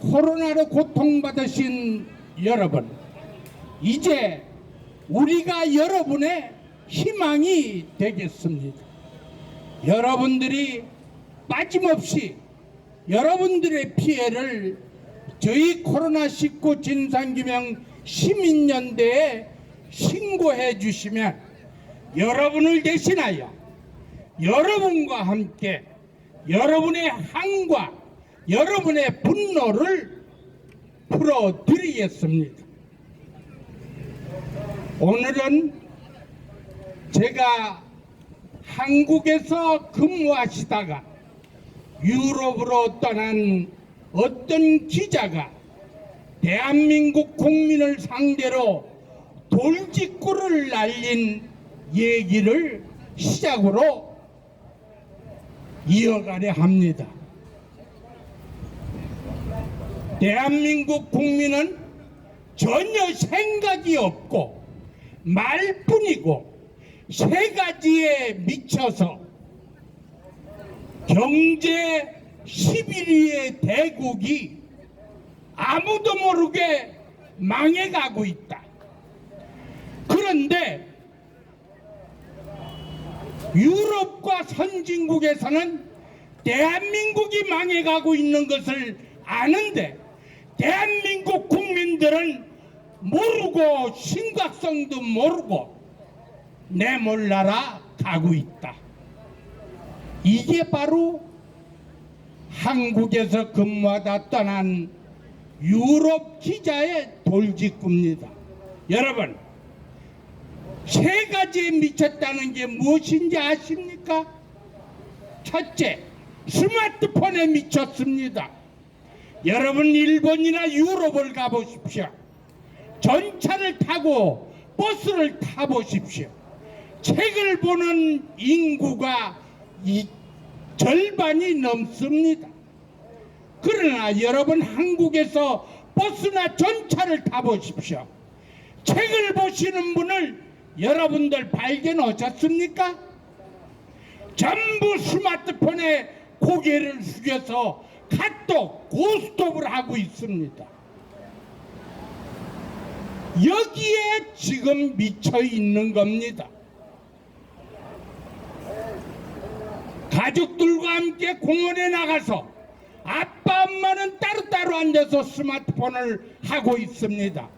코로나로 고통받으신 여러분, 이제 우리가 여러분의 희망이 되겠습니다. 여러분들이 빠짐없이 여러분들의 피해를 저희 코로나19 진상규명 시민연대에 신고해 주시면 여러분을 대신하여 여러분과 함께 여러분의 항과 여러분의 분노를 풀어드리겠습니다. 오늘은 제가 한국에서 근무하시다가 유럽으로 떠난 어떤 기자가 대한민국 국민을 상대로 돌직구를 날린 얘기를 시작으로 이어가려 합니다. 대한민국 국민은 전혀 생각이 없고 말뿐이고 세 가지에 미쳐서 경제 11위의 대국이 아무도 모르게 망해가고 있다. 그런데 유럽과 선진국에서는 대한민국이 망해가고 있는 것을 아는데 대한민국 국민들은 모르고 심각성도 모르고 내몰라라 가고 있다. 이게 바로 한국에서 근무하다 떠난 유럽 기자의 돌직구입니다. 여러분, 세 가지에 미쳤다는 게 무엇인지 아십니까? 첫째, 스마트폰에 미쳤습니다. 여러분, 일본이나 유럽을 가보십시오. 전차를 타고 버스를 타보십시오. 책을 보는 인구가 절반이 넘습니다. 그러나 여러분, 한국에서 버스나 전차를 타보십시오. 책을 보시는 분을 여러분들 발견하셨습니까? 전부 스마트폰에 고개를 숙여서 카톡, 고스톱을 하고 있습니다. 여기에 지금 미쳐 있는 겁니다. 가족들과 함께 공원에 나가서 아빠, 엄마는 따로따로 앉아서 스마트폰을 하고 있습니다.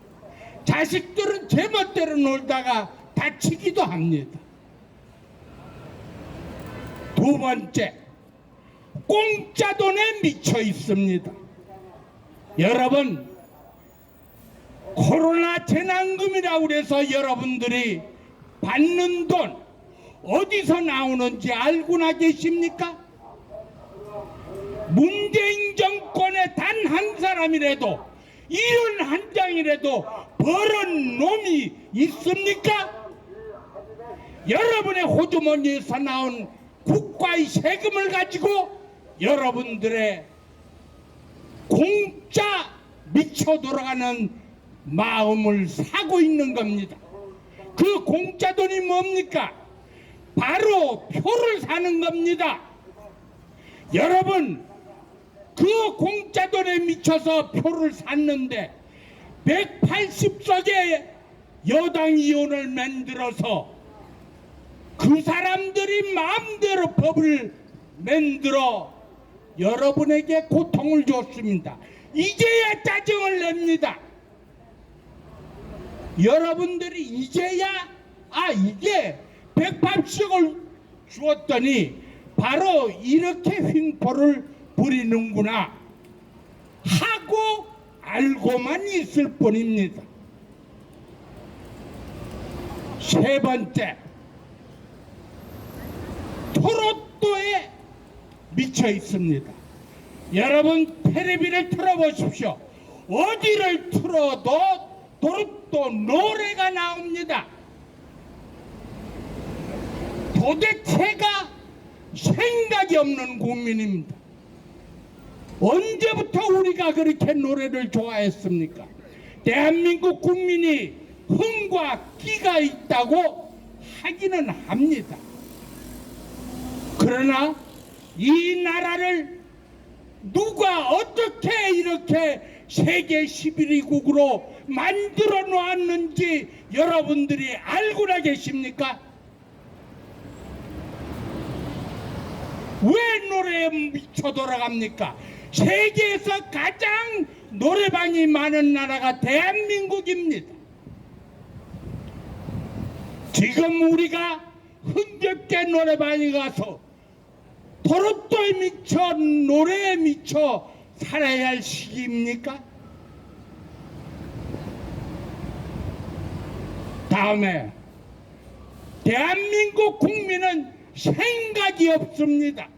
자식들은 제멋대로 놀다가 다치기도 합니다. 두 번째, 공짜 돈에 미쳐 있습니다. 여러분, 코로나 재난금이라고 그래서 여러분들이 받는 돈 어디서 나오는지 알고나 계십니까? 문재인 정권의 단 한 사람이라도, 이런 한 장이라도 벌은 놈이 있습니까? 여러분의 호주머니에서 나온 국가의 세금을 가지고 여러분들의 공짜 미쳐 돌아가는 마음을 사고 있는 겁니다. 그 공짜 돈이 뭡니까? 바로 표를 사는 겁니다. 여러분, 그 공짜 돈에 미쳐서 표를 샀는데 180석의 여당 의원을 만들어서 그 사람들이 마음대로 법을 만들어 여러분에게 고통을 줬습니다. 이제야 짜증을 냅니다. 여러분들이 이제야 이게 180석을 주었더니 바로 이렇게 횡포를 부리는구나 하고 알고만 있을 뿐입니다. 세 번째, 토로또에 미쳐 있습니다. 여러분, 텔레비를 틀어보십시오. 어디를 틀어도 토로또 노래가 나옵니다. 도대체가 생각이 없는 국민입니다. 언제부터 우리가 그렇게 노래를 좋아했습니까? 대한민국 국민이 흥과 끼가 있다고 하기는 합니다. 그러나 이 나라를 누가 어떻게 이렇게 세계 11위국으로 만들어 놓았는지 여러분들이 알고나 계십니까? 왜 노래에 미쳐 돌아갑니까? 세계에서 가장 노래방이 많은 나라가 대한민국입니다. 지금 우리가 흥겹게 노래방에 가서 토로또에 미쳐 노래에 미쳐 살아야 할 시기입니까? 다음에 대한민국 국민은 생각이 없습니다.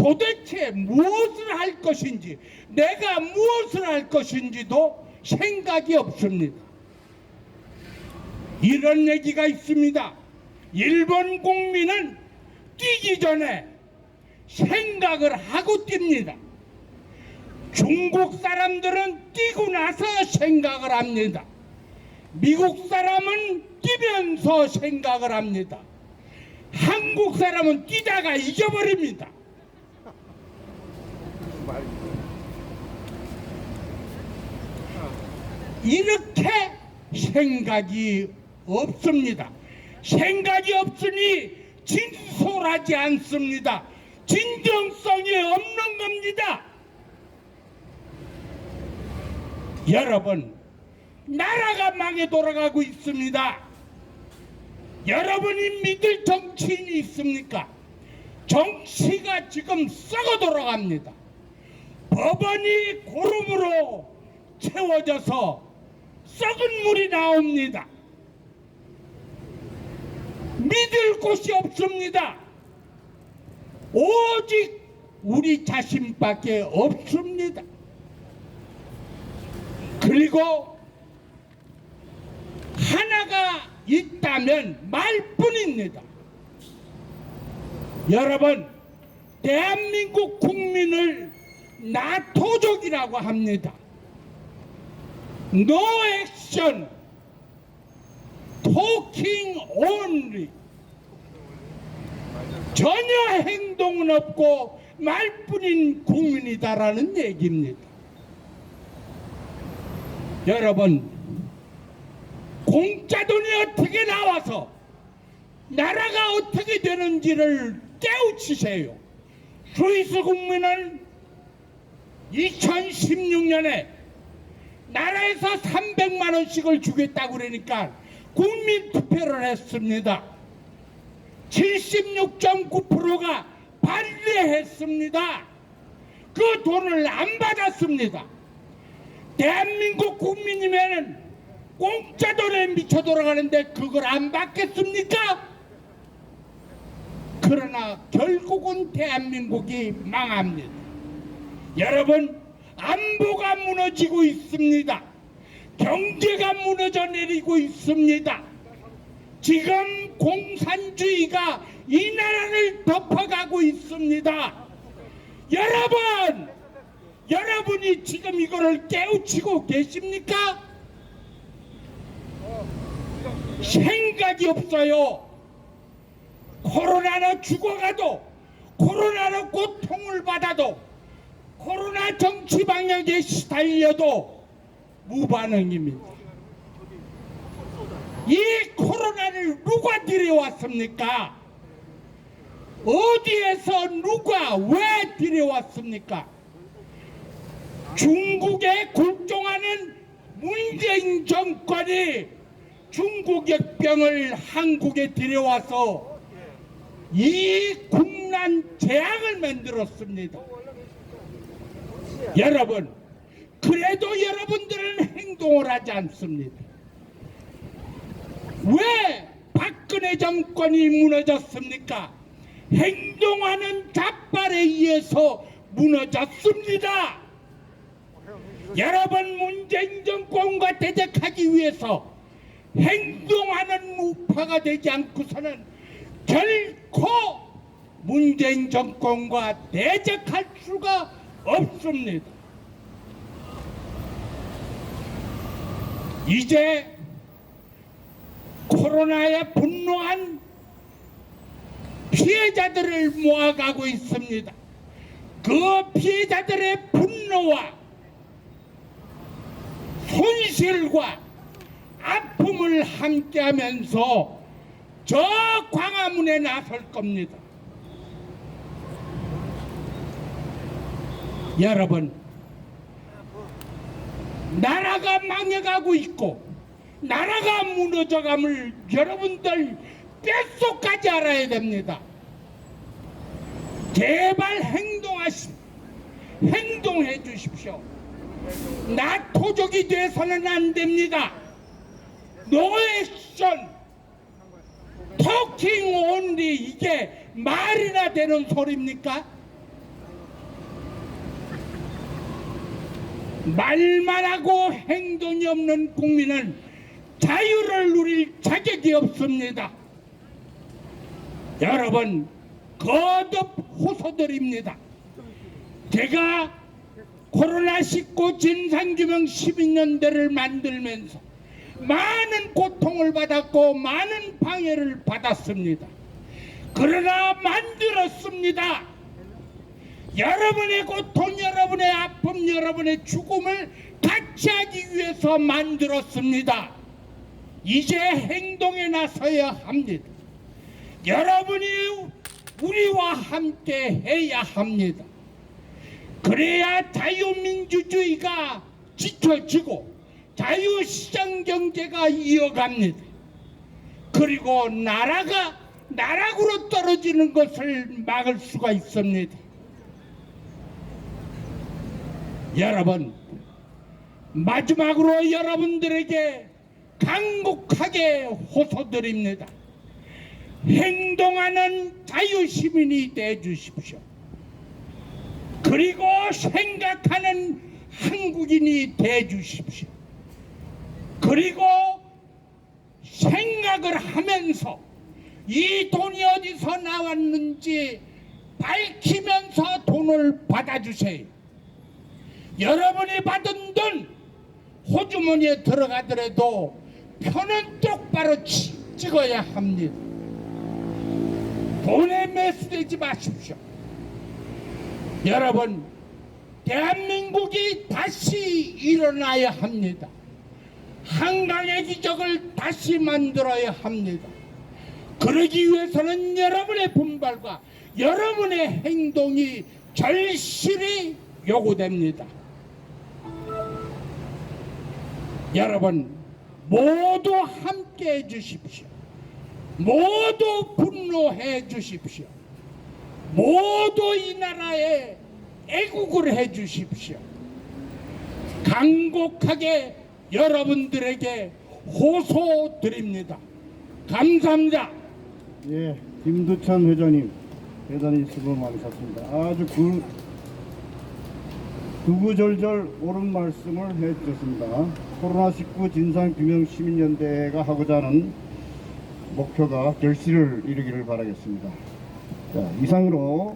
도대체 무엇을 할 것인지, 내가 무엇을 할 것인지도 생각이 없습니다. 이런 얘기가 있습니다. 일본 국민은 뛰기 전에 생각을 하고 뜁니다. 중국 사람들은 뛰고 나서 생각을 합니다. 미국 사람은 뛰면서 생각을 합니다. 한국 사람은 뛰다가 잊어버립니다. 이렇게 생각이 없습니다. 생각이 없으니 진솔하지 않습니다. 진정성이 없는 겁니다. 여러분, 나라가 망해 돌아가고 있습니다. 여러분이 믿을 정치인이 있습니까? 정치가 지금 썩어 돌아갑니다. 법원이 고름으로 채워져서 썩은 물이 나옵니다. 믿을 곳이 없습니다. 오직 우리 자신밖에 없습니다. 그리고 하나가 있다면 말뿐입니다. 여러분, 대한민국 국민을 나토족이라고 합니다. No action, talking only. 전혀 행동은 없고 말뿐인 국민이다라는 얘기입니다. 여러분, 공짜 돈이 어떻게 나와서 나라가 어떻게 되는지를 깨우치세요. 스위스 국민은 2016년에 나라에서 300만 원씩을 주겠다고 그러니까 국민 투표를 했습니다. 76.9%가 반대했습니다. 그 돈을 안 받았습니다. 대한민국 국민이면은 공짜 돈에 미쳐 돌아가는데 그걸 안 받겠습니까? 그러나 결국은 대한민국이 망합니다. 여러분, 안보가 무너지고 있습니다. 경제가 무너져 내리고 있습니다. 지금 공산주의가 이 나라를 덮어가고 있습니다. 여러분이 지금 이거를 깨우치고 계십니까? 생각이 없어요. 코로나로 죽어가도, 코로나로 고통을 받아도, 코로나 정치 방역에 시달려도 무반응입니다. 이 코로나를 누가 들여왔습니까? 어디에서 누가 왜 들여왔습니까? 중국에 굴종하는 문재인 정권이 중국역병을 한국에 들여와서 이 국난 재앙을 만들었습니다. 여러분, 그래도 여러분들은 행동을 하지 않습니다. 왜 박근혜 정권이 무너졌습니까? 행동하는 좌빨에 의해서 무너졌습니다. 여러분, 문재인 정권과 대적하기 위해서 행동하는 우파가 되지 않고서는 결코 문재인 정권과 대적할 수가 없습니다. 이제 코로나에 분노한 피해자들을 모아가고 있습니다. 그 피해자들의 분노와 손실과 아픔을 함께하면서 저 광화문에 나설 겁니다. 여러분, 나라가 망해가고 있고 나라가 무너져감을 여러분들 뼛속까지 알아야 됩니다. 제발 행동해 주십시오. 나토족이 돼서는 안 됩니다. No action, talking only, 이게 말이나 되는 소리입니까? 말만 하고 행동이 없는 국민은 자유를 누릴 자격이 없습니다. 여러분, 거듭 호소드립니다. 제가 코로나19 진상규명 12년대를 만들면서 많은 고통을 받았고 많은 방해를 받았습니다. 그러나 만들었습니다. 여러분의 고통, 여러분의 아픔, 여러분의 죽음을 같이 하기 위해서 만들었습니다. 이제 행동에 나서야 합니다. 여러분이 우리와 함께 해야 합니다. 그래야 자유민주주의가 지켜지고 자유시장 경제가 이어갑니다. 그리고 나라가 나락으로 떨어지는 것을 막을 수가 있습니다. 여러분, 마지막으로 여러분들에게 간곡하게 호소드립니다. 행동하는 자유시민이 되어 주십시오. 그리고 생각하는 한국인이 되어 주십시오. 그리고 생각을 하면서 이 돈이 어디서 나왔는지 밝히면서 돈을 받아주세요. 여러분이 받은 돈 호주머니에 들어가더라도 표는 똑바로 찍어야 합니다. 돈에 매수되지 마십시오. 여러분, 대한민국이 다시 일어나야 합니다. 한강의 기적을 다시 만들어야 합니다. 그러기 위해서는 여러분의 분발과 여러분의 행동이 절실히 요구됩니다. 여러분, 모두 함께 해 주십시오. 모두 분노해 주십시오. 모두 이 나라에 애국을 해 주십시오. 간곡하게 여러분들에게 호소드립니다. 감사합니다. 예, 김두찬 회장님 대단히 수고 많으셨습니다. 아주 구구절절 옳은 말씀을 해주셨습니다. 코로나19 진상규명 시민연대가 하고자 하는 목표가 결실을 이루기를 바라겠습니다. 자, 이상으로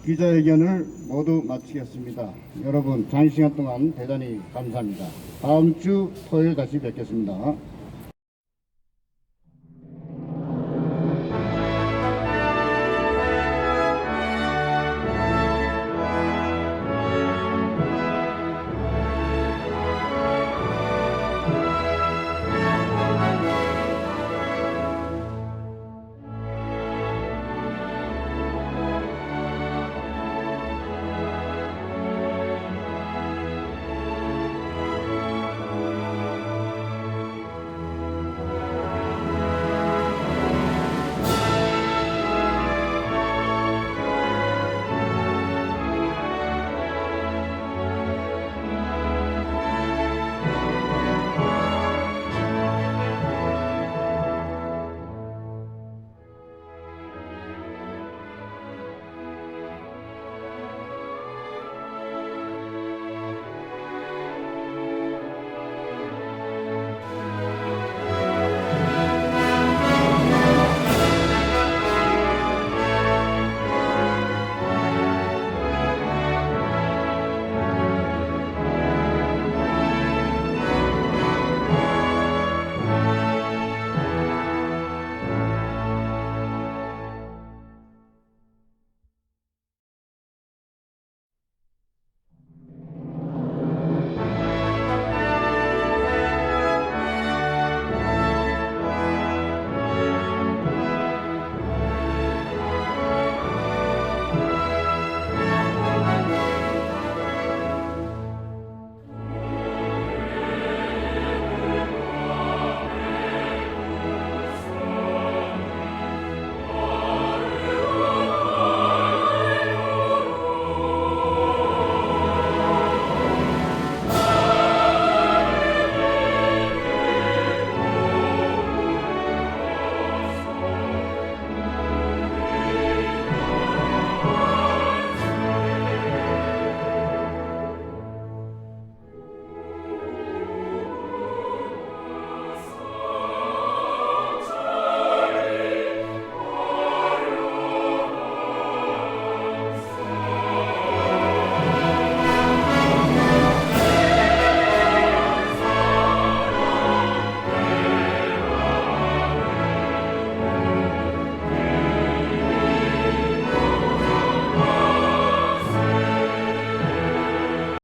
기자회견을 모두 마치겠습니다. 여러분, 장시간 동안 대단히 감사합니다. 다음 주 토요일 다시 뵙겠습니다.